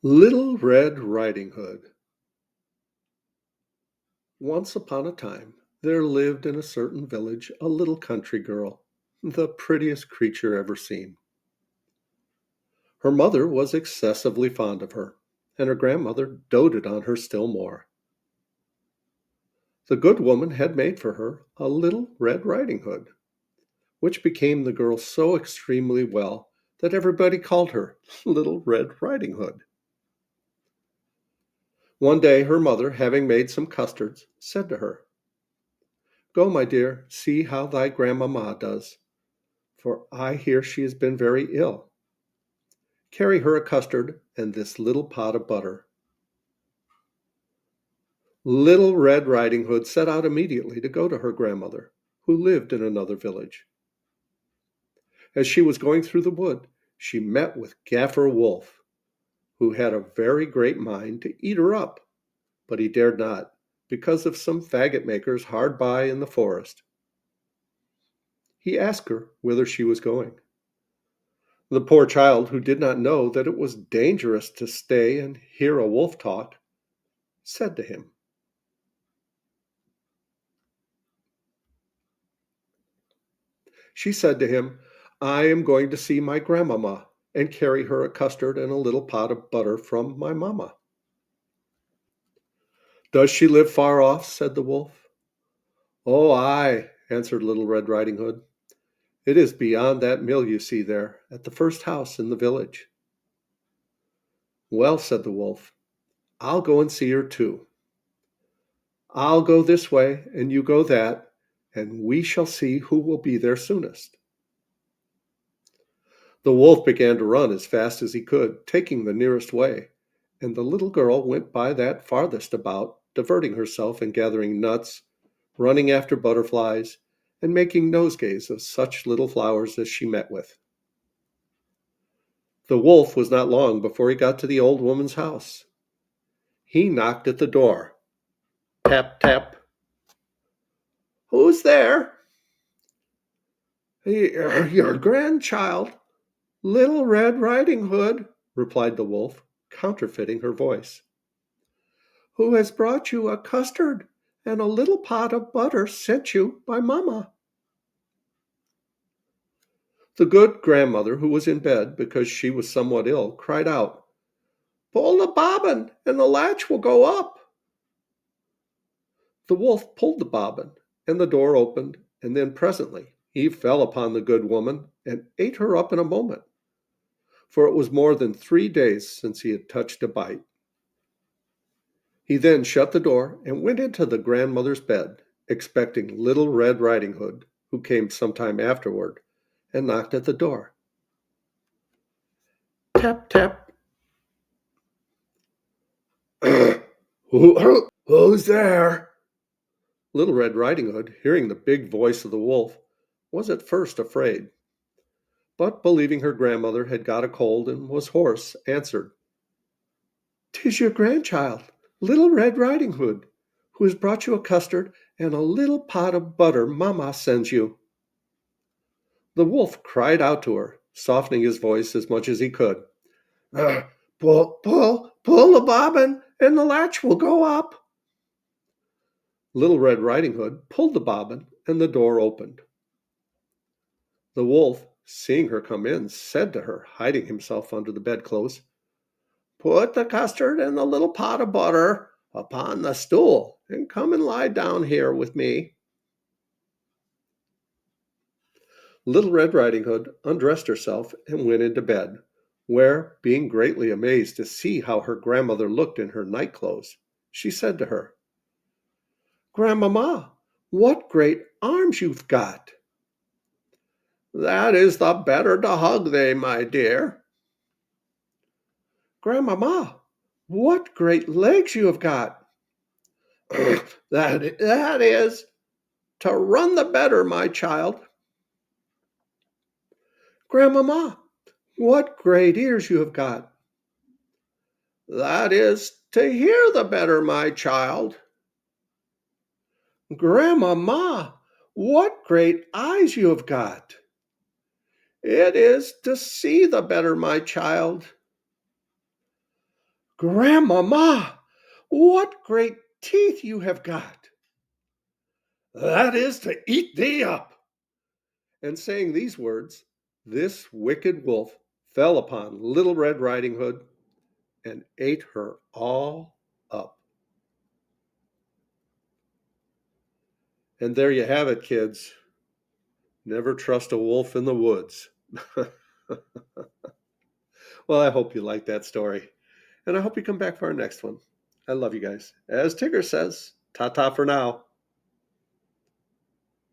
Little Red Riding Hood. Once upon a time, there lived in a certain village a little country girl, the prettiest creature ever seen. Her mother was excessively fond of her, and her grandmother doted on her still more. The good woman had made for her a little Red Riding Hood, which became the girl so extremely well that everybody called her Little Red Riding Hood. One day her mother, having made some custards, said to her, "Go, my dear, see how thy grandmamma does, for I hear she has been very ill. Carry her a custard and this little pot of butter." Little Red Riding Hood set out immediately to go to her grandmother, who lived in another village. As she was going through the wood, she met with Gaffer Wolf, who had a very great mind to eat her up, but he dared not, because of some faggot makers hard by in the forest. He asked her whither she was going. The poor child, who did not know that it was dangerous to stay and hear a wolf talk, said to him, She said to him, "I am going to see my grandmamma and carry her a custard and a little pot of butter from my mamma." "Does she live far off?" said the wolf. "Oh, aye," answered Little Red Riding Hood. "It is beyond that mill you see there, at the first house in the village." "Well," said the wolf, "I'll go and see her too. I'll go this way and you go that, and we shall see who will be there soonest." The wolf began to run as fast as he could, taking the nearest way, and the little girl went by that farthest about, diverting herself in gathering nuts, running after butterflies, and making nosegays of such little flowers as she met with. The wolf was not long before he got to the old woman's house. He knocked at the door. Tap, tap. "Who's there?" "Your grandchild, Little Red Riding Hood," replied the wolf, counterfeiting her voice, "who has brought you a custard and a little pot of butter sent you by mamma." The good grandmother, who was in bed because she was somewhat ill, cried out, "Pull the bobbin, and the latch will go up." The wolf pulled the bobbin, and the door opened, and then presently he fell upon the good woman and ate her up in a moment, for it was more than 3 days since he had touched a bite. He then shut the door and went into the grandmother's bed, expecting Little Red Riding Hood, who came some time afterward, and knocked at the door. Tap, tap. Who's there?" Little Red Riding Hood, hearing the big voice of the wolf, was at first afraid, but believing her grandmother had got a cold and was hoarse, answered, "'Tis your grandchild, Little Red Riding Hood, who has brought you a custard and a little pot of butter mamma sends you." The wolf cried out to her, softening his voice as much as he could, Pull the bobbin, and the latch will go up." Little Red Riding Hood pulled the bobbin, and the door opened. The wolf, seeing her come in, said to her, hiding himself under the bedclothes, "Put the custard and the little pot of butter upon the stool, and come and lie down here with me." Little Red Riding Hood undressed herself and went into bed, where, being greatly amazed to see how her grandmother looked in her night clothes, she said to her, "Grandmamma, what great arms you've got!" "That is the better to hug thee, my dear." "Grandmamma, what great legs you have got!" That is to run the better, my child." "Grandmamma, what great ears you have got!" "That is to hear the better, my child." "Grandmamma, what great eyes you have got!" "It is to see the better, my child." "Grandmama, what great teeth you have got! That is to eat thee up." And saying these words, this wicked wolf fell upon Little Red Riding Hood and ate her all up. And there you have it, kids. Never trust a wolf in the woods. Well, I hope you liked that story. And I hope you come back for our next one. I love you guys. As Tigger says, ta ta for now.